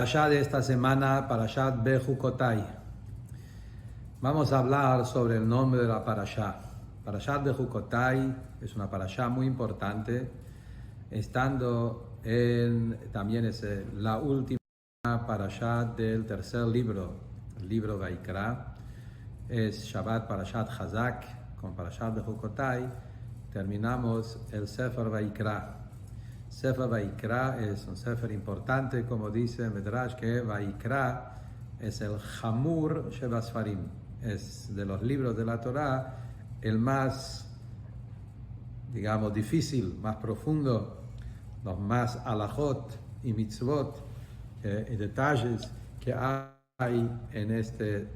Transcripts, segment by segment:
Parashá de esta semana, Parashat Bejucotai. Vamos a hablar sobre el nombre de la Parashá. Parashat Bejucotai es una Parashá muy importante, también es la última Parashá del tercer libro, el libro Vaikra. Es Shabbat Parashat Chazak, con Parashat Bejucotai terminamos el Sefer Vaikra. Sefer Vaikra es un sefer importante, como dice Medrash, que Vaikra es el Hamur Shebasfarim, es de los libros de la Torah el más, digamos, difícil, más profundo, los más alajot y mitzvot y detalles que hay en este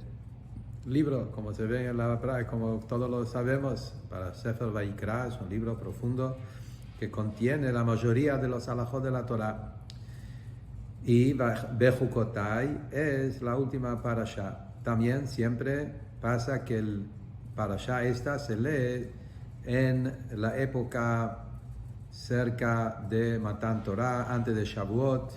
libro, como se ve en la Torah, como todos lo sabemos. Para Sefer Vaikra es un libro profundo que contiene la mayoría de los alajot de la Torah. Y Bejucotai es la última parashá. También siempre pasa que el parashá esta se lee en la época cerca de Matan Torah, antes de Shavuot,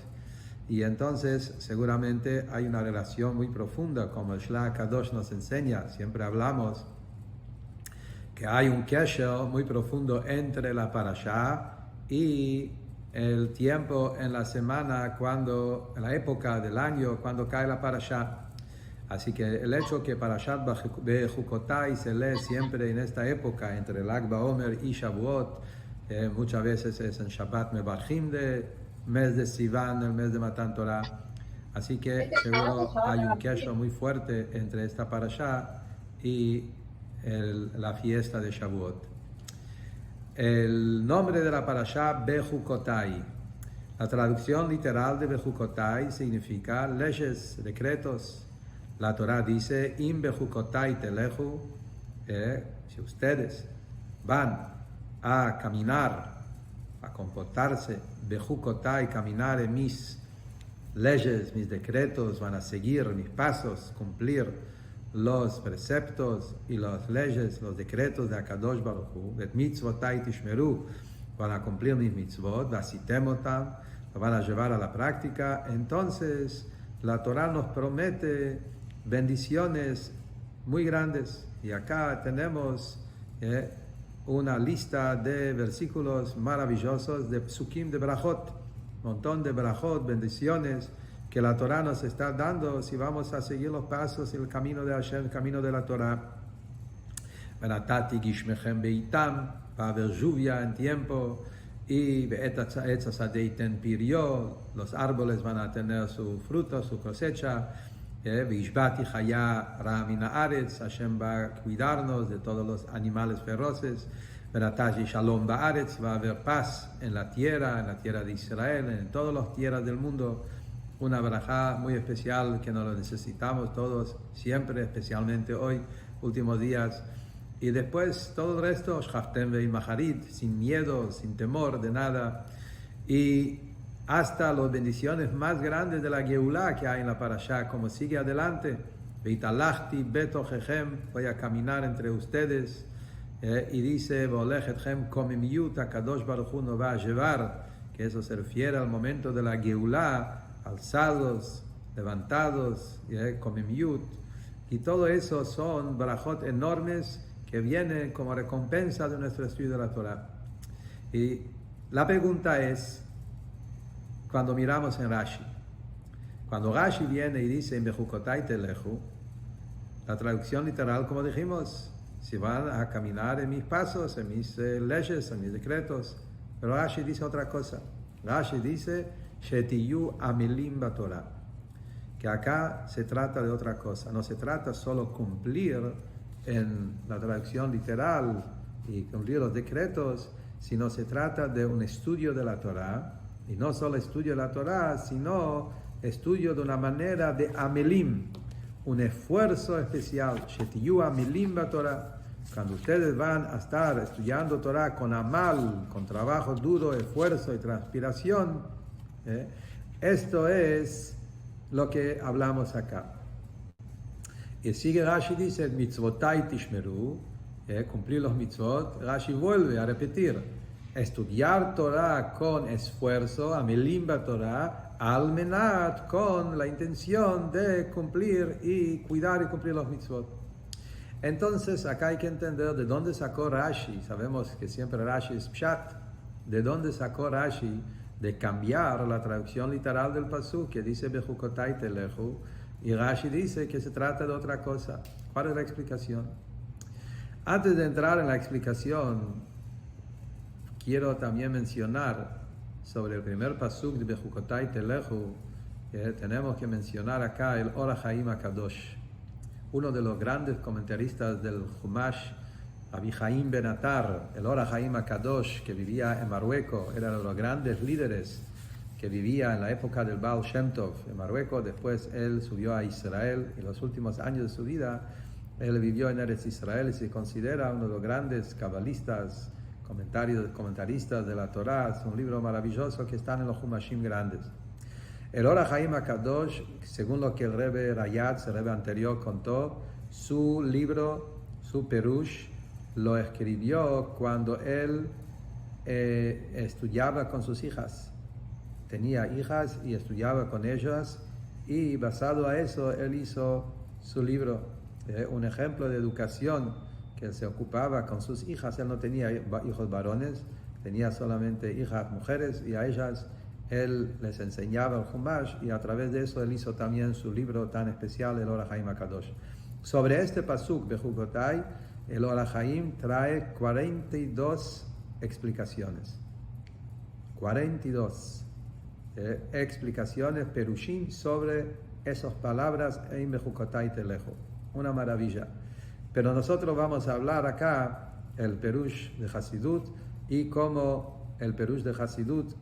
y entonces seguramente hay una relación muy profunda, como el Shla Kadosh nos enseña. Siempre hablamos que hay un kesher muy profundo entre la parashá y el tiempo en la semana, en la época del año, cuando cae la parashá. Así que el hecho que Parashat Bejucotai se lee siempre en esta época, entre el Lag BaOmer y Shavuot, muchas veces es en Shabbat Mebarchim de mes de Sivan, el mes de Matan Torah. Así que seguro hay un kesher muy fuerte entre esta parashá y la fiesta de Shavuot. El nombre de la parashá, Bejucotai. La traducción literal de Bejucotai significa leyes, decretos. La Torah dice, Im Bejucotai teleju, si ustedes van a caminar, a comportarse, Bejucotai, caminar en mis leyes, mis decretos, van a seguir mis pasos, cumplir los preceptos y las leyes, los decretos de Akadosh Baruch Hu, et mitzvotai tishmeru, van a cumplir mis mitzvot, vasitemotam, lo van a llevar a la práctica. Entonces la Torah nos promete bendiciones muy grandes, y acá tenemos una lista de versículos maravillosos de psukim de brachot, un montón de brachot, bendiciones que la Torah nos está dando si vamos a seguir los pasos y el camino de Hashem, el camino de la Torah. Venatati gishmechem beitam, va a haber lluvia en tiempo, y ten pirio, los árboles van a tener su fruto, su cosecha. Vishbati chaya ra min haaretz, Hashem va a cuidarnos de todos los animales feroces. Venatashi shalom baaretz, va a haber paz en la tierra de Israel, en todas las tierras del mundo. Una barajá muy especial que nos lo necesitamos todos, siempre, especialmente hoy, últimos días. Y después todo el resto, shchaftem veimacharit, sin miedo, sin temor de nada. Y hasta las bendiciones más grandes de la Geulá que hay en la parashá, como sigue adelante. Veitalachti betochechem, voy a caminar entre ustedes. Y dice, volechetchem komimiyut, Akadosh Baruch Hu nos va a llevar, que eso se refiere al momento de la Geulá, alzados, levantados, komimiyut, y todo eso son barajot enormes que vienen como recompensa de nuestro estudio de la Torah. Y la pregunta es, cuando miramos en Rashi, cuando Rashi viene y dice, Bejucotai teleju, la traducción literal, como dijimos, si van a caminar en mis pasos, en mis leyes, en mis decretos. Pero Rashi dice otra cosa. Rashi dice, Shetiyu amilim batorah, que acá se trata de otra cosa. No se trata solo cumplir en la traducción literal y cumplir los decretos, sino se trata de un estudio de la Torah, y no solo estudio de la Torah, sino estudio de una manera de amilim, un esfuerzo especial. Shetiyu amilim batorah. Cuando ustedes van a estar estudiando Torah con amal, con trabajo duro, esfuerzo y transpiración, esto es lo que hablamos acá. Y sigue Rashi, dice, mitzvotai tishmeru, cumplir los mitzvot. Rashi vuelve a repetir, estudiar Torah con esfuerzo, amilim Torah, al menat, con la intención de cumplir y cuidar y cumplir los mitzvot. Entonces acá hay que entender de dónde sacó Rashi. Sabemos que siempre Rashi es pshat. De dónde sacó Rashi de cambiar la traducción literal del pasuk que dice Bejukotai teleju, y Rashi dice que se trata de otra cosa. ¿Cuál es la explicación? Antes de entrar en la explicación, quiero también mencionar sobre el primer pasuk de Bejukotai teleju, que tenemos que mencionar acá el Or HaChaim HaKadosh. Uno de los grandes comentaristas del Chumash, Rabbi Chaim Ben Atar, el Or HaChaim HaKadosh, que vivía en Marruecos, era uno de los grandes líderes que vivía en la época del Baal Shem Tov en Marruecos. Después él subió a Israel. En los últimos años de su vida, él vivió en Eretz Israel y se considera uno de los grandes cabalistas, comentaristas de la Torá. Es un libro maravilloso que está en los Humashim grandes. El Or HaChaim HaKadosh, según lo que el Rebbe Rayatz, el Rebbe anterior, contó, su libro, su Perush, lo escribió cuando él estudiaba con sus hijas. Tenía hijas y estudiaba con ellas, y basado a eso él hizo su libro. Un ejemplo de educación que él se ocupaba con sus hijas. Él no tenía hijos varones, tenía solamente hijas mujeres, y a ellas él les enseñaba el Chumash, y a través de eso él hizo también su libro tan especial, el Or HaChaim HaKadosh. Sobre este pasuk, Bejukotai, el Or HaChaim trae 42 explicaciones. 42 explicaciones, perushim, sobre esas palabras en Bejukotai telejo. Una maravilla. Pero nosotros vamos a hablar acá el perush de Hasidut, y cómo el perush de Hasidut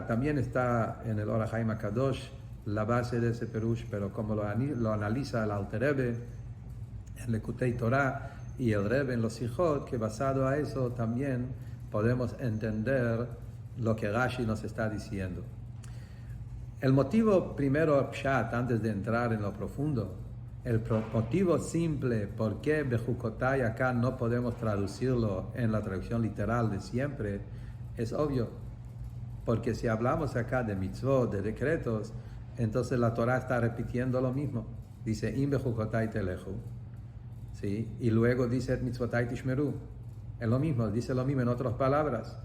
también está en el Or HaChaim HaKadosh, la base de ese perush, pero como lo analiza el Alter Rebbe en Lekutei Torah y el Rebbe en los Sijot, que basado a eso también podemos entender lo que Rashi nos está diciendo. El motivo primero, pshat, antes de entrar en lo profundo, el motivo simple por qué Bejukotai acá no podemos traducirlo en la traducción literal de siempre, es obvio. Porque si hablamos acá de mitzvot, de decretos, entonces la Torah está repitiendo lo mismo. Dice, Im Bejukotai teleju, ¿sí? Y luego dice, mitzvotai tishmeru. Es lo mismo, dice lo mismo en otras palabras.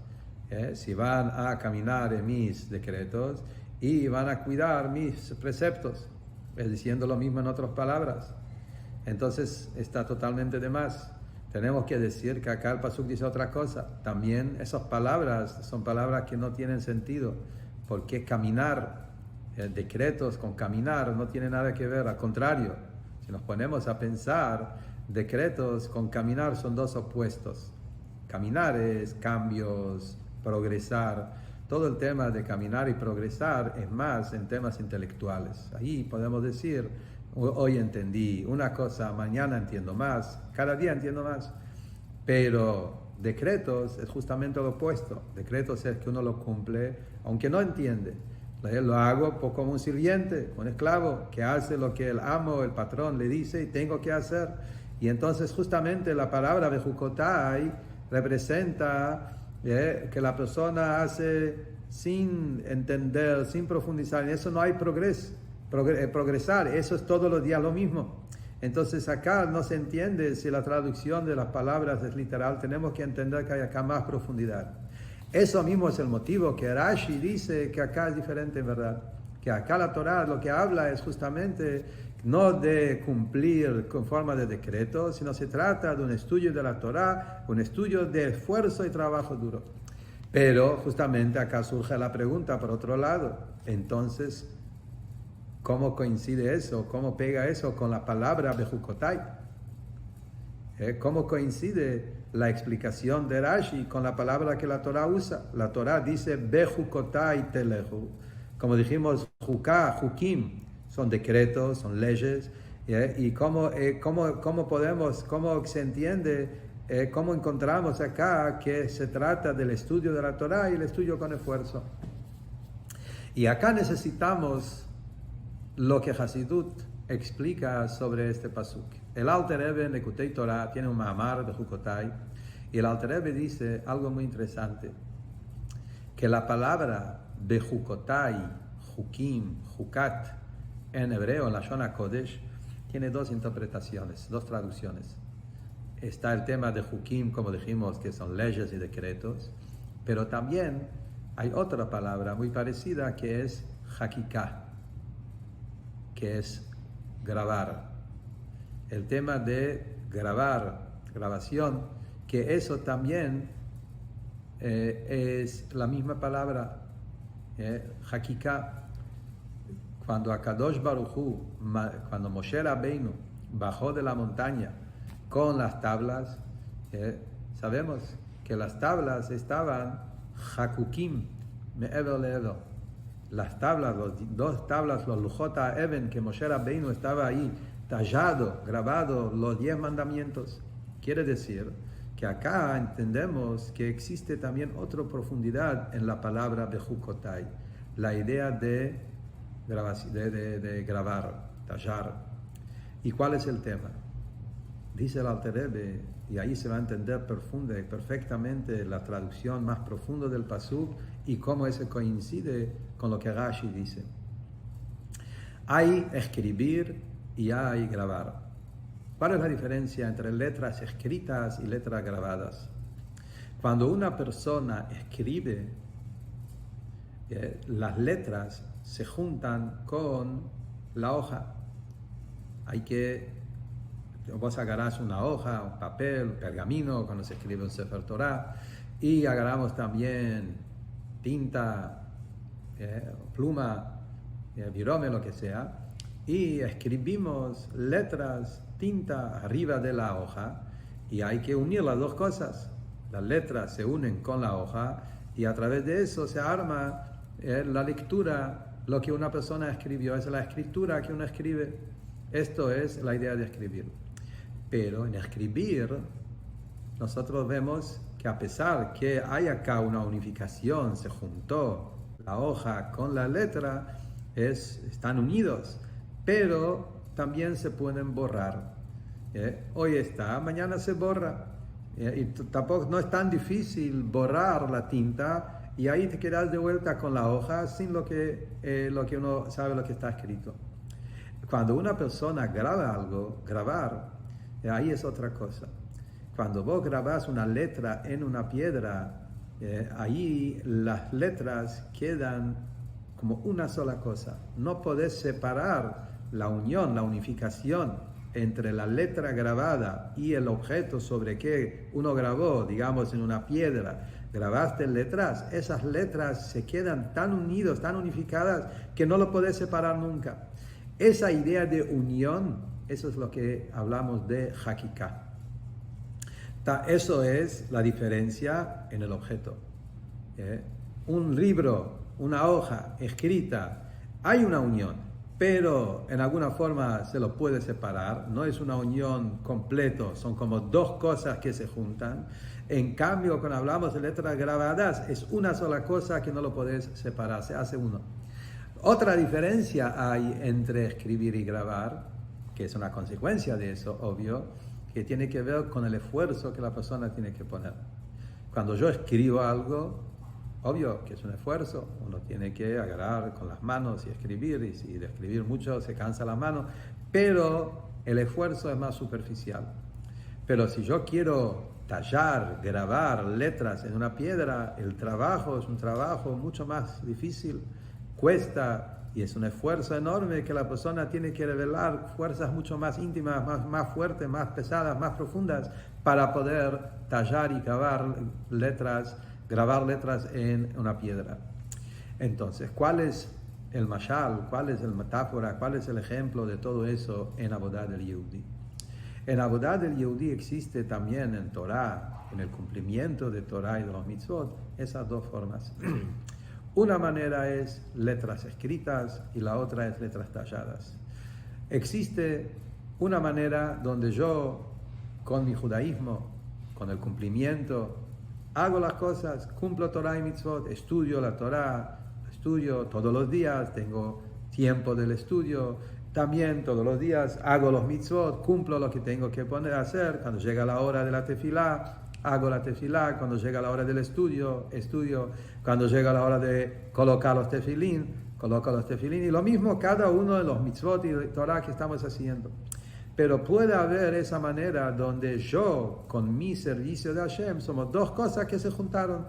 Si van a caminar en mis decretos y van a cuidar mis preceptos, es diciendo lo mismo en otras palabras. Entonces está totalmente de más. Tenemos que decir que acá el pasuk dice otra cosa. También esas palabras son palabras que no tienen sentido, porque caminar, decretos con caminar no tiene nada que ver. Al contrario, si nos ponemos a pensar, decretos con caminar son dos opuestos. Caminar es cambios, progresar. Todo el tema de caminar y progresar es más en temas intelectuales. Ahí podemos decir, hoy entendí una cosa, mañana entiendo más, cada día entiendo más. Pero decretos es justamente lo opuesto. Decretos es que uno lo cumple, aunque no entiende. Lo hago como un sirviente, un esclavo, que hace lo que el amo, el patrón le dice y tengo que hacer. Y entonces justamente la palabra Bejukotai representa que la persona hace sin entender, sin profundizar. En eso no hay progresar, eso es todos los días lo mismo. Entonces acá no se entiende si la traducción de las palabras es literal. Tenemos que entender que hay acá más profundidad. Eso mismo es el motivo que Rashi dice que acá es diferente en verdad. Que acá la Torah lo que habla es justamente no de cumplir con forma de decreto, sino se trata de un estudio de la Torah, un estudio de esfuerzo y trabajo duro. Pero justamente acá surge la pregunta por otro lado. Entonces, ¿cómo coincide eso? ¿Cómo pega eso con la palabra Bejukotai? ¿Cómo coincide la explicación de Rashi con la palabra que la Torah usa? La Torah dice Bejukotai teleju. Como dijimos, Jukim son decretos, son leyes. Y cómo se entiende, cómo encontramos acá que se trata del estudio de la Torah y el estudio con esfuerzo. Y acá necesitamos lo que Hasidut explica sobre este pasuk. El Alter Rebbe en Lekutei Torah tiene un Ma'amar de Jukotai, y el Alter Rebbe dice algo muy interesante, que la palabra Bejukotai, Hukim, Hukat, en hebreo, en la Shona Kodesh, tiene dos interpretaciones, dos traducciones. Está el tema de Hukim, como dijimos, que son leyes y decretos, pero también hay otra palabra muy parecida que es Hakika, que es grabar. El tema de grabar, grabación, que eso también es la misma palabra, Hakika. Cuando Akadosh Baruj Hu, cuando Moshe Rabbeinu bajó de la montaña con las tablas, sabemos que las tablas estaban Hakukim, Me'ever le'ever. Las tablas, dos tablas, los Lujota Eben, que Moshe Rabbeinu estaba ahí, tallado, grabado, los 10 mandamientos. Quiere decir que acá entendemos que existe también otra profundidad en la palabra Bejukotai, la idea de grabar, tallar. ¿Y cuál es el tema? Dice el Alter Rebbe, y ahí se va a entender profunda y perfectamente la traducción más profunda del pasuk y cómo eso coincide con lo que Rashi dice. Hay escribir y hay grabar. ¿Cuál es la diferencia entre letras escritas y letras grabadas? Cuando una persona escribe, las letras se juntan con la hoja. Vos agarrás una hoja, un papel, un pergamino, cuando se escribe un Sefer Torah, y agarramos también tinta, pluma, virome, lo que sea, y escribimos letras, tinta arriba de la hoja, y hay que unir las dos cosas. Las letras se unen con la hoja, y a través de eso se arma la lectura. Lo que una persona escribió es la escritura que uno escribe. Esto es la idea de escribir. Pero en escribir, nosotros vemos que a pesar que hay acá una unificación, se juntó la hoja con la letra, están unidos, pero también se pueden borrar. Hoy está, mañana se borra. Y tampoco no es tan difícil borrar la tinta y ahí te quedas de vuelta con la hoja sin lo que uno sabe lo que está escrito. Cuando una persona graba algo, grabar, ahí es otra cosa. Cuando vos grabás una letra en una piedra, ahí las letras quedan como una sola cosa. No podés separar la unión, la unificación entre la letra grabada y el objeto sobre que uno grabó, digamos en una piedra, grabaste letras, esas letras se quedan tan unidos, tan unificadas, que no lo podés separar nunca. Esa idea de unión, eso es lo que hablamos de Hakika. Eso es la diferencia en el objeto. Un libro, una hoja escrita, hay una unión, pero en alguna forma se lo puede separar, no es una unión completa, son como dos cosas que se juntan. En cambio, cuando hablamos de letras grabadas, es una sola cosa que no lo podés separar, se hace uno. Otra diferencia hay entre escribir y grabar, que es una consecuencia de eso, obvio, que tiene que ver con el esfuerzo que la persona tiene que poner. Cuando yo escribo algo, obvio que es un esfuerzo, uno tiene que agarrar con las manos y escribir, y si de escribir mucho se cansa la mano, pero el esfuerzo es más superficial. Pero si yo quiero tallar, grabar letras en una piedra, el trabajo es un trabajo mucho más difícil, cuesta, y es un esfuerzo enorme que la persona tiene que revelar fuerzas mucho más íntimas, más fuertes, más pesadas, más profundas, para poder tallar y grabar letras en una piedra. Entonces, ¿cuál es el mashal? ¿Cuál es la metáfora? ¿Cuál es el ejemplo de todo eso en Avodat del Yehudi? En Avodat del Yehudi existe también en Torah, en el cumplimiento de Torah y de los mitzvot, esas dos formas. Una manera es letras escritas y la otra es letras talladas. Existe una manera donde yo, con mi judaísmo, con el cumplimiento, hago las cosas, cumplo Torah y mitzvot, estudio la Torah, estudio todos los días, tengo tiempo del estudio, también todos los días hago los mitzvot, cumplo lo que tengo que poner a hacer. Cuando llega la hora de la tefilá, hago la tefilá. Cuando llega la hora del estudio, cuando llega la hora de colocar los tefilín, coloco los tefilín, y lo mismo cada uno de los mitzvot y Torah que estamos haciendo. Pero puede haber esa manera donde yo, con mi servicio de Hashem, somos dos cosas que se juntaron.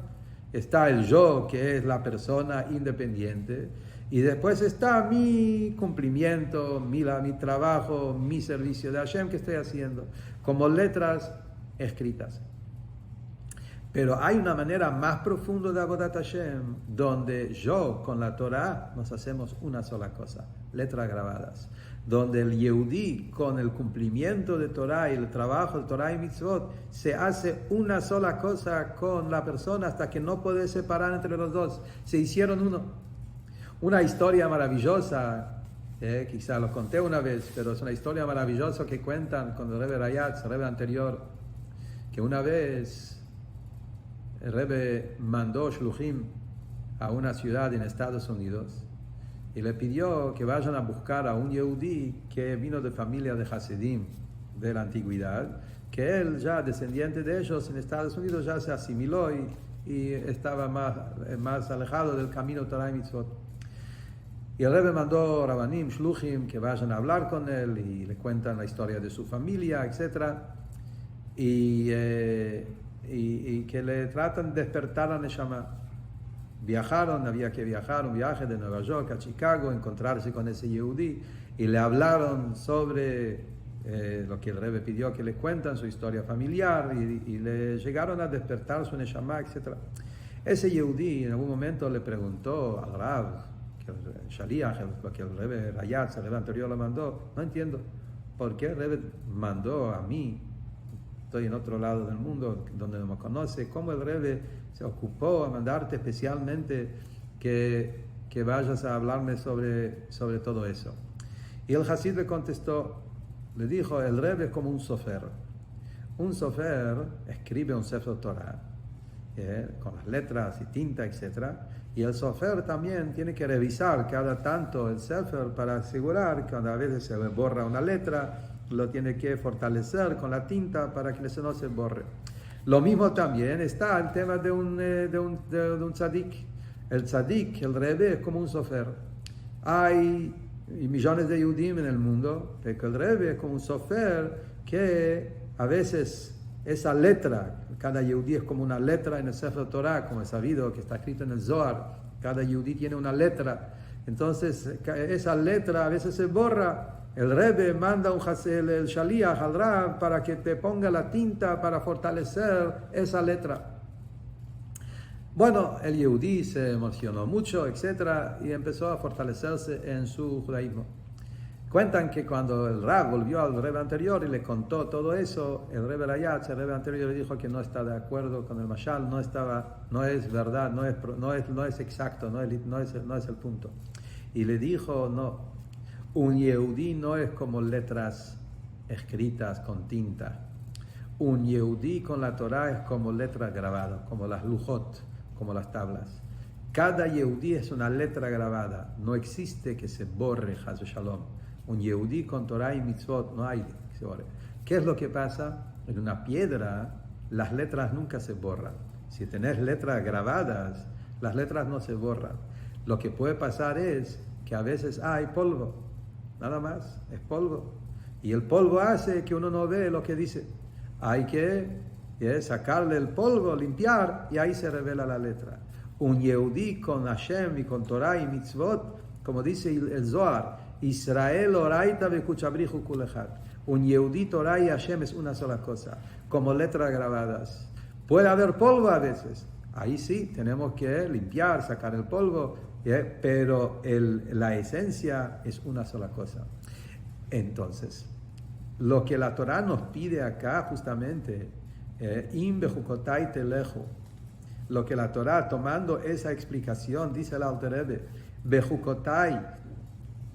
Está el yo, que es la persona independiente, y después está mi cumplimiento, mi trabajo, mi servicio de Hashem que estoy haciendo, como letras escritas. Pero hay una manera más profunda de Avodat Hashem, donde yo con la Torah nos hacemos una sola cosa, letras grabadas. Donde el Yehudí con el cumplimiento de Torah y el trabajo de Torah y Mitzvot se hace una sola cosa con la persona hasta que no puede separar entre los dos. Se hicieron uno. Una historia maravillosa, quizá lo conté una vez, pero es una historia maravillosa que cuentan con el Rebbe Rayatz, el Rebbe anterior, que una vez el Rebbe mandó shluchim a una ciudad en Estados Unidos y le pidió que vayan a buscar a un Yehudí que vino de familia de Hasidim de la antigüedad, que él ya descendiente de ellos en Estados Unidos ya se asimiló y estaba más alejado del camino Torah y Mitzvot. Y el Rebbe mandó Rabanim, shluchim, que vayan a hablar con él y le cuentan la historia de su familia, etc. Y que le tratan de despertar a Neshama. Viajaron, había que viajar, un viaje de Nueva York a Chicago, encontrarse con ese Yehudí, y le hablaron sobre lo que el Rebbe pidió que le cuentan, su historia familiar, y le llegaron a despertar su Neshama, etc. Ese Yehudí en algún momento le preguntó al Rav, que el Shaliach, lo que el Rebbe Rayatz, el Rebbe anterior le mandó, no entiendo, ¿por qué el Rebbe mandó a mí? Estoy en otro lado del mundo donde no me conoce. ¿Cómo el Rebbe se ocupó a mandarte especialmente que vayas a hablarme sobre todo eso? Y el Hasid le contestó, le dijo, el Rebbe es como un sofer. Un sofer escribe un Sefer Torah, con las letras y tinta, etc. Y el sofer también tiene que revisar cada tanto el Sefer para asegurar que cuando a veces se le borra una letra, lo tiene que fortalecer con la tinta para que no se borre. Lo mismo también está el tema de un tzadik. El tzadik, el Rebbe, es como un sofer. Hay millones de Yehudim en el mundo, pero el Rebbe es como un sofer que a veces esa letra, cada Yehudí es como una letra en el Sefer Torah, como es sabido que está escrito en el Zohar, cada Yehudí tiene una letra. Entonces esa letra a veces se borra. El Rebbe manda el Shaliach al Rav para que te ponga la tinta para fortalecer esa letra. Bueno, el Yehudí se emocionó mucho, etc. y empezó a fortalecerse en su judaísmo. Cuentan que cuando el Rav volvió al Rebbe anterior y le contó todo eso, el Rebbe Rayatz, el Rebbe anterior, le dijo que no está de acuerdo con el Mashal, no es verdad, no es exacto, no es el punto. Y le dijo, no. Un Yehudí no es como letras escritas con tinta. Un Yehudí con la Torah es como letras grabadas, como las lujot, como las tablas. Cada Yehudí es una letra grabada. No existe que se borre, Chas v'Shalom. Un Yehudí con Torah y Mitzvot no hay que se borre. ¿Qué es lo que pasa? En una piedra las letras nunca se borran. Si tenés letras grabadas, las letras no se borran. Lo que puede pasar es que a veces hay polvo. Nada más, es polvo. Y el polvo hace que uno no ve lo que dice. Hay que sacarle el polvo, limpiar, y ahí se revela la letra. Un Yehudí con Hashem y con Torah y Mitzvot, como dice el Zohar, Israel oraita vekuchabrihu kul echad. Un Yehudí, Torah y Hashem es una sola cosa, como letras grabadas. Puede haber polvo a veces. Ahí sí, tenemos que limpiar, sacar el polvo, pero la esencia es una sola cosa. Entonces, lo que la Torah nos pide acá justamente, im bejukotai telechu, lo que la Torah, tomando esa explicación, dice el Alter Rebbe, bejukotai,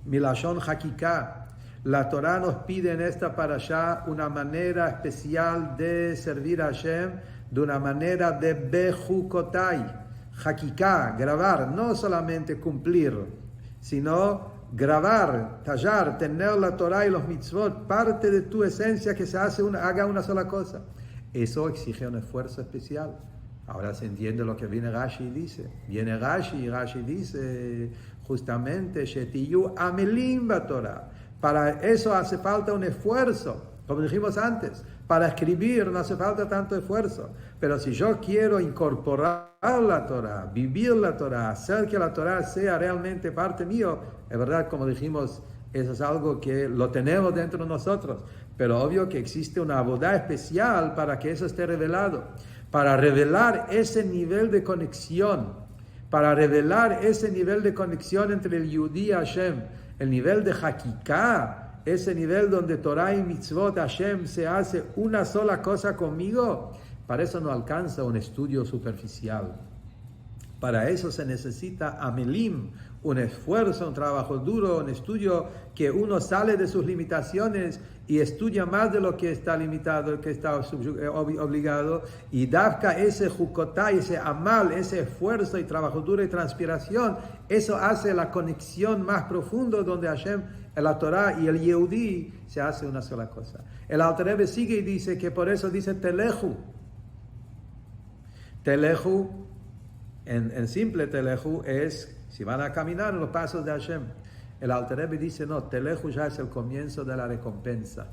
milashon hakika, la Torah nos pide en esta parashá una manera especial de servir a Hashem, de una manera de bejukotai, Hakika, grabar, no solamente cumplir, sino grabar, tallar, tener la Torah y los mitzvot, parte de tu esencia que se haga una sola cosa. Eso exige un esfuerzo especial. Ahora se entiende lo que viene Rashi y dice. Viene Rashi y Rashi dice, justamente, Shetiyu Amelim Batorah. Para eso hace falta un esfuerzo, como dijimos antes. Para escribir no hace falta tanto esfuerzo. Pero si yo quiero incorporar la Torah, vivir la Torah, hacer que la Torah sea realmente parte mío, es verdad, como dijimos, eso es algo que lo tenemos dentro de nosotros. Pero obvio que existe una abodá especial para que eso esté revelado. Para revelar ese nivel de conexión, para revelar ese nivel de conexión entre el Yehudí y Hashem, el nivel de Hakiká, ese nivel donde Torah y Mitzvot Hashem se hace una sola cosa conmigo, para eso no alcanza un estudio superficial. Para eso se necesita amelim, un esfuerzo, un trabajo duro, un estudio que uno sale de sus limitaciones y estudia más de lo que está limitado, que está obligado, y dafka ese jukotay, ese amal, ese esfuerzo y trabajo duro y transpiración, eso hace la conexión más profunda donde Hashem, la Torah y el Yehudí se hace una sola cosa. El Alter Rebbe sigue y dice que por eso dice Teleju. Teleju, en simple Teleju es, si van a caminar en los pasos de Hashem. El Alter Rebbe dice, no, Teleju ya es el comienzo de la recompensa.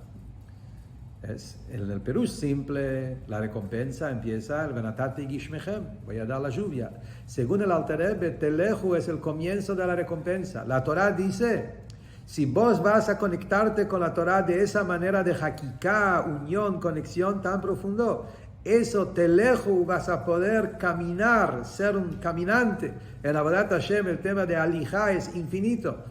En el Perush simple, la recompensa empieza el Benatati Gishmechem, voy a dar la lluvia. Según el Alter Rebbe, Teleju es el comienzo de la recompensa. La Torah dice, si vos vas a conectarte con la Torah de esa manera de Hakiká, unión, conexión tan profundo, eso Teleju vas a poder caminar, ser un caminante. En Avodat Hashem el tema de Alijá es infinito.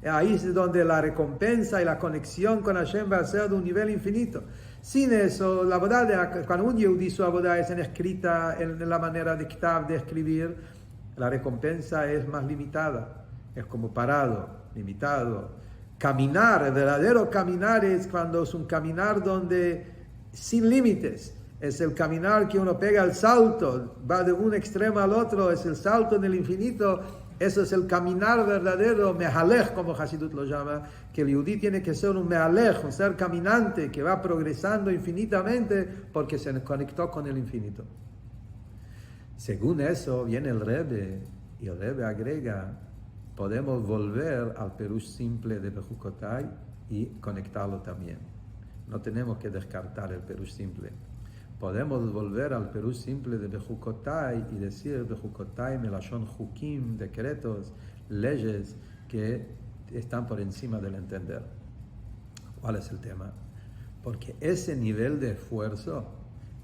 Ahí es donde la recompensa y la conexión con Hashem va a ser de un nivel infinito. Sin eso, la verdad, cuando un Yehudí su abodá es escrita en la manera de Ktav, de escribir, la recompensa es más limitada. Es como parado, limitado. Caminar, el verdadero caminar es cuando es un caminar donde sin límites. Es el caminar que uno pega el salto, va de un extremo al otro, es el salto en el infinito. Eso es el caminar verdadero, mehalech, como Hasidut lo llama, que el Yehudí tiene que ser un mehalech, un ser caminante que va progresando infinitamente porque se conectó con el infinito. Según eso viene el Rebbe, y el Rebbe agrega, podemos volver al Perush simple de Bejukotai y conectarlo también. No tenemos que descartar el Perush simple. Podemos volver al Perush simple de Bejukotai y decir Bejukotai melashon hukim, decretos, leyes que están por encima del entender. ¿Cuál es el tema? Porque ese nivel de esfuerzo,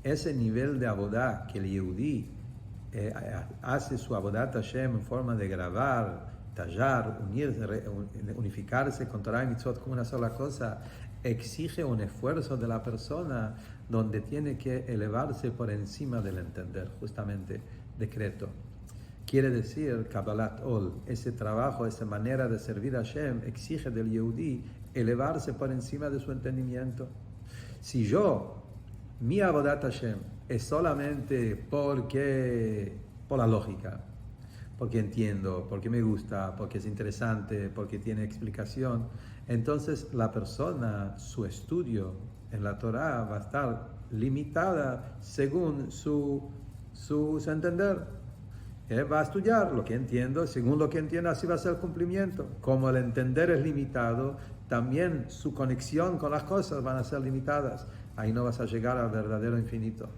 ese nivel de abodá que el Yehudí hace su abodat Hashem en forma de grabar, tallar, unificarse con Torah y Mitzvot como una sola cosa, exige un esfuerzo de la persona donde tiene que elevarse por encima del entender, justamente decreto. Quiere decir, Kabbalat Ol, ese trabajo, esa manera de servir a Hashem exige del Yehudí elevarse por encima de su entendimiento. Si mi Avodat Hashem es solamente por la lógica, porque entiendo, porque me gusta, porque es interesante, porque tiene explicación, entonces la persona, su estudio en la Torah va a estar limitada según su entender. Él va a estudiar lo que entiendo, según lo que entienda así va a ser el cumplimiento. Como el entender es limitado, también su conexión con las cosas van a ser limitadas. Ahí no vas a llegar al verdadero infinito.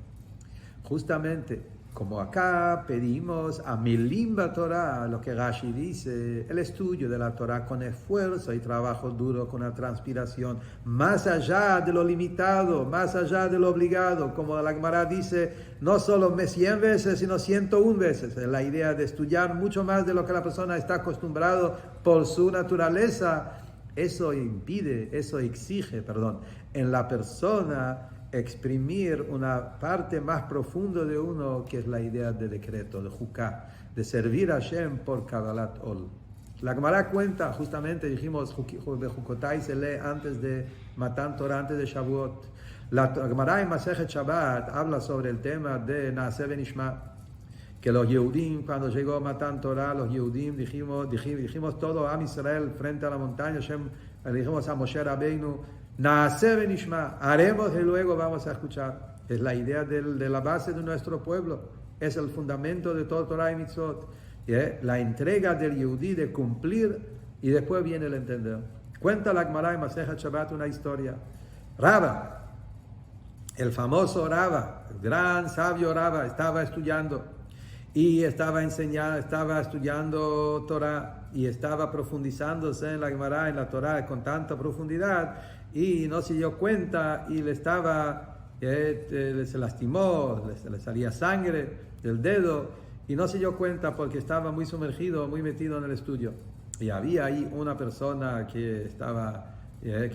Justamente, como acá pedimos a Milim Torah, lo que Rashi dice, el estudio de la Torah con esfuerzo y trabajo duro, con la transpiración, más allá de lo limitado, más allá de lo obligado, como la Gemara dice, no solo 100 veces, sino 101 veces. Es la idea de estudiar mucho más de lo que la persona está acostumbrado por su naturaleza. Eso exige en la persona exprimir una parte más profunda de uno, que es la idea de decreto, de Juká, de servir a Hashem por Kabbalat Ol. La Gemara cuenta, justamente dijimos, de Jukotai se lee antes de Matan Torah, antes de Shavuot. La Gemara en Masejet Shabbat habla sobre el tema de Naaseh Benishma, que los Yehudim, cuando llegó Matan Torah, los Yehudim dijimos todo Am Israel frente a la montaña, Hashem, le dijimos a Moshe Rabbeinu, Naaseh Benishma, haremos y luego vamos a escuchar. Es la idea de la base de nuestro pueblo, es el fundamento de todo Torah y Mitzvot. La entrega del Yehudí de cumplir y después viene el entender. Cuenta la Gemara en Masejet Shabbat una historia. Rava, el famoso Rava, el gran sabio Rava, estaba estudiando y estaba estudiando Torah y estaba profundizándose en la Gemara, en la Torah con tanta profundidad y no se dio cuenta y se lastimó, le salía sangre del dedo y no se dio cuenta porque estaba muy sumergido, muy metido en el estudio. Y había ahí una persona que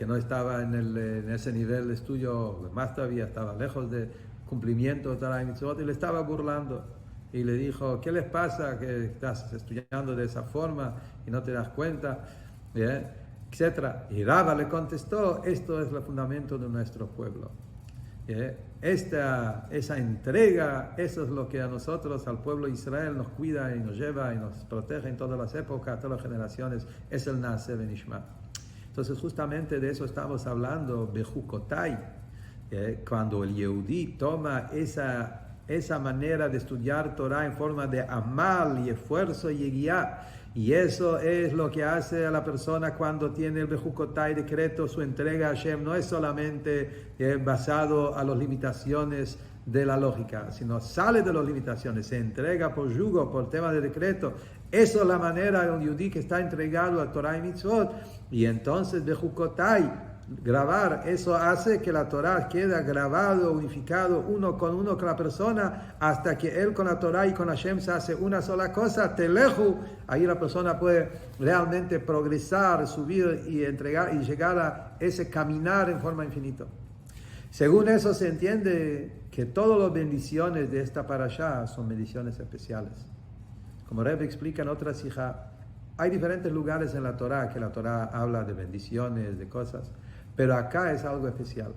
no estaba en ese nivel de estudio, más todavía estaba lejos de cumplimiento de Torah y Mitzvot, y le estaba burlando. Y le dijo, ¿qué les pasa que estás estudiando de esa forma y no te das cuenta? Etcétera. Y Rava le contestó, esto es el fundamento de nuestro pueblo. Esa entrega, eso es lo que a nosotros, al pueblo de Israel, nos cuida y nos lleva y nos protege en todas las épocas, todas las generaciones, es el Naaseh Benishma. Entonces justamente de eso estamos hablando, Bejukotai, cuando el Yehudí toma esa manera de estudiar Torah en forma de amal y esfuerzo y guía. Y eso es lo que hace a la persona cuando tiene el Bejukotai decreto, su entrega a Hashem. No es solamente basado a las limitaciones de la lógica, sino sale de las limitaciones, se entrega por yugo, por tema de decreto. Eso es la manera de un yudí que está entregado a Torah y Mitzvot. Y entonces Bejukotai, grabar, eso hace que la Torah quede grabado, unificado, uno con la persona, hasta que él con la Torah y con Hashem se hace una sola cosa, teleju, ahí la persona puede realmente progresar, subir y entregar y llegar a ese caminar en forma infinita. Según eso se entiende que todas las bendiciones de esta parashá son bendiciones especiales. Como Rebbe explica en otra sijá, hay diferentes lugares en la Torah que la Torah habla de bendiciones, de cosas. Pero acá es algo especial.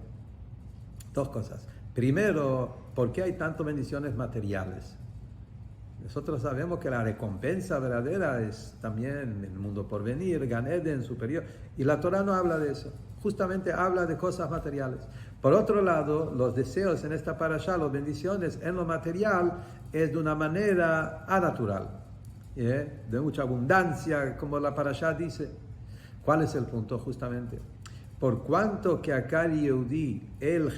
Dos cosas. Primero, ¿por qué hay tantas bendiciones materiales? Nosotros sabemos que la recompensa verdadera es también el mundo por venir, Gan Eden, superior. Y la Torah no habla de eso. Justamente habla de cosas materiales. Por otro lado, los deseos en esta parashá, las bendiciones en lo material, es de una manera anatural. De mucha abundancia, como la parashá dice. ¿Cuál es el punto justamente? Por cuanto que acá el Yehudí, él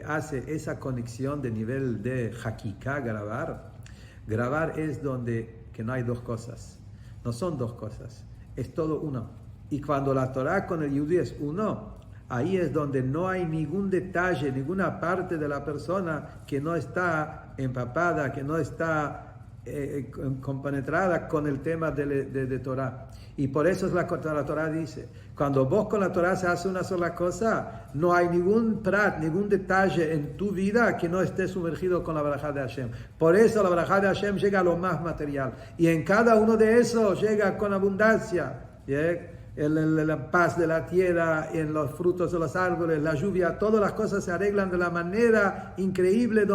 hace esa conexión de nivel de Hakika, grabar es donde que no hay dos cosas, no son dos cosas, es todo uno. Y cuando la Torah con el Yehudí es uno, ahí es donde no hay ningún detalle, ninguna parte de la persona que no está empapada, que no está compenetrada con el tema de Torah. Y por eso es la Torah dice, cuando vos con la Torah se hace una sola cosa, no hay ningún detalle en tu vida que no esté sumergido con la barajá de Hashem. Por eso la barajá de Hashem llega a lo más material. Y en cada uno de esos llega con abundancia. La paz de la tierra, en los frutos de los árboles, la lluvia, todas las cosas se arreglan de la manera increíble,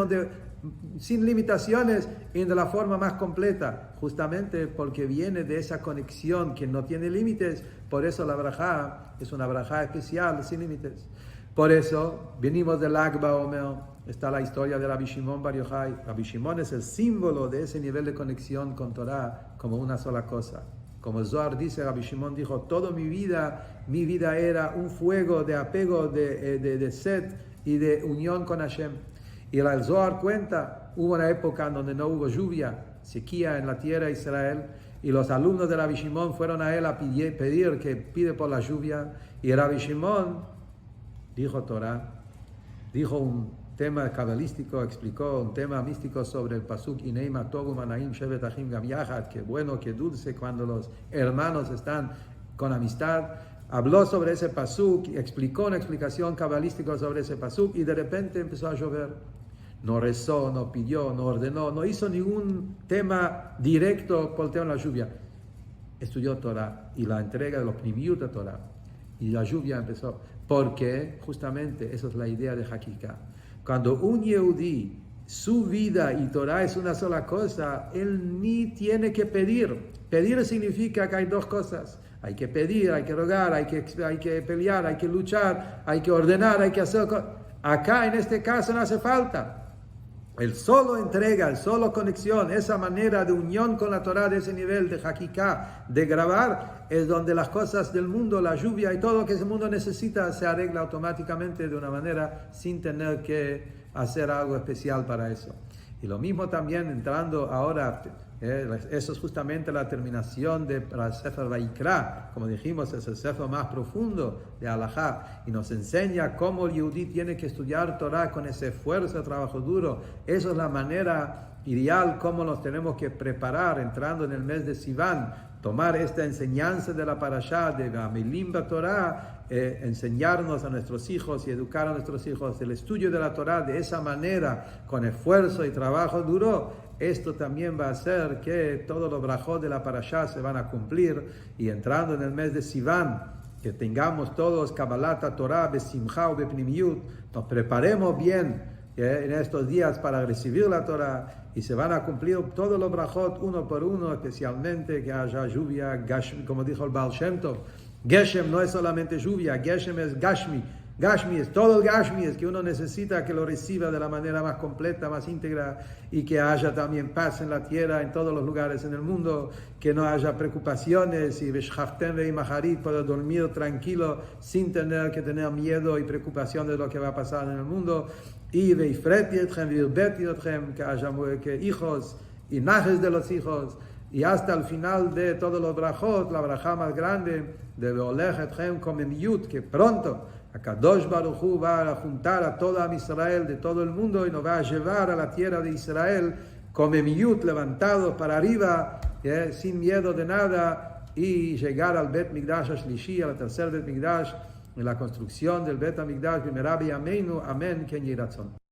sin limitaciones y de la forma más completa, justamente porque viene de esa conexión que no tiene límites. Por eso la barajá es una barajá especial, sin límites. Por eso venimos del Lag BaOmer, está la historia de Rabbi Shimon Bar Yochai. Rabbi Shimon es el símbolo de ese nivel de conexión con Torah como una sola cosa. Como el Zohar dice, Rabbi Shimon dijo, toda mi vida era un fuego de apego, de sed y de unión con Hashem. Y el Zohar cuenta, hubo una época en donde no hubo lluvia, sequía en la tierra de Israel, y los alumnos de Rabbi Shimon fueron a él a pedir que pide por la lluvia, y Rabbi Shimon dijo Torah, dijo un tema cabalístico, explicó un tema místico sobre el pasuk Ineima Togu Manaim Shevet Achim Gam Yachad, que bueno, que dulce cuando los hermanos están con amistad. Habló sobre ese pasuk, explicó una explicación cabalística sobre ese pasuk, y de repente empezó a llover. No rezó, no pidió, no ordenó, no hizo ningún tema directo por el tema de la lluvia. Estudió Torah y la entrega de los primiut de Torah. Y la lluvia empezó. Porque justamente esa es la idea de Hakika. Cuando un Yehudí, su vida y Torah es una sola cosa, él ni tiene que pedir. Pedir significa que hay dos cosas. Hay que pedir, hay que rogar, hay que pelear, hay que luchar, hay que ordenar, hay que hacer cosas. Acá en este caso no hace falta. El solo entrega, el solo conexión, esa manera de unión con la Torah, de ese nivel de hakiká, de grabar, es donde las cosas del mundo, la lluvia y todo lo que ese mundo necesita se arregla automáticamente de una manera sin tener que hacer algo especial para eso. Y lo mismo también entrando ahora, eso es justamente la terminación de Sefer Vaikra, como dijimos, es el Sefer más profundo de Halajá, y nos enseña cómo el Yehudí tiene que estudiar Torah con ese esfuerzo, trabajo duro. Eso es la manera ideal, cómo nos tenemos que preparar entrando en el mes de Sivan, tomar esta enseñanza de la parashá de Amilim Torah, enseñarnos a nuestros hijos y educar a nuestros hijos el estudio de la Torah de esa manera, con esfuerzo y trabajo duro. Esto también va a hacer que todos los brajot de la parashá se van a cumplir, y entrando en el mes de Sivan, que tengamos todos Kabbalat Torah, Besimcha o Bepnimiyut, nos preparemos bien en estos días para recibir la Torah, y se van a cumplir todos los brajot uno por uno, especialmente que haya lluvia, Gashmi, como dijo el Baal Shem Tov. Geshem no es solamente lluvia, Geshem es Gashmi. Gashmi es todo el Gashmi, es que uno necesita que lo reciba de la manera más completa, más íntegra, y que haya también paz en la tierra, en todos los lugares en el mundo, que no haya preocupaciones, y Veshchaftem ve'imacharit, poder dormir tranquilo sin tener que tener miedo y preocupación de lo que va a pasar en el mundo, y veifreti etchem, ve'irbeti etchem, que haya que hijos y najes de los hijos, y hasta el final de todos los brajot, la brajá más grande de Veolech etchem komemiyut, que pronto Akadosh Baruj Hu va a juntar a toda Israel de todo el mundo y nos va a llevar a la tierra de Israel komemiyut, levantados para arriba, sin miedo de nada, y llegar al Bet Mikdash Ashlishi, al tercer Bet Mikdash, en la construcción del Bet Mikdash, Bimerabi Ameinu, Amén, Ken Yiratzon.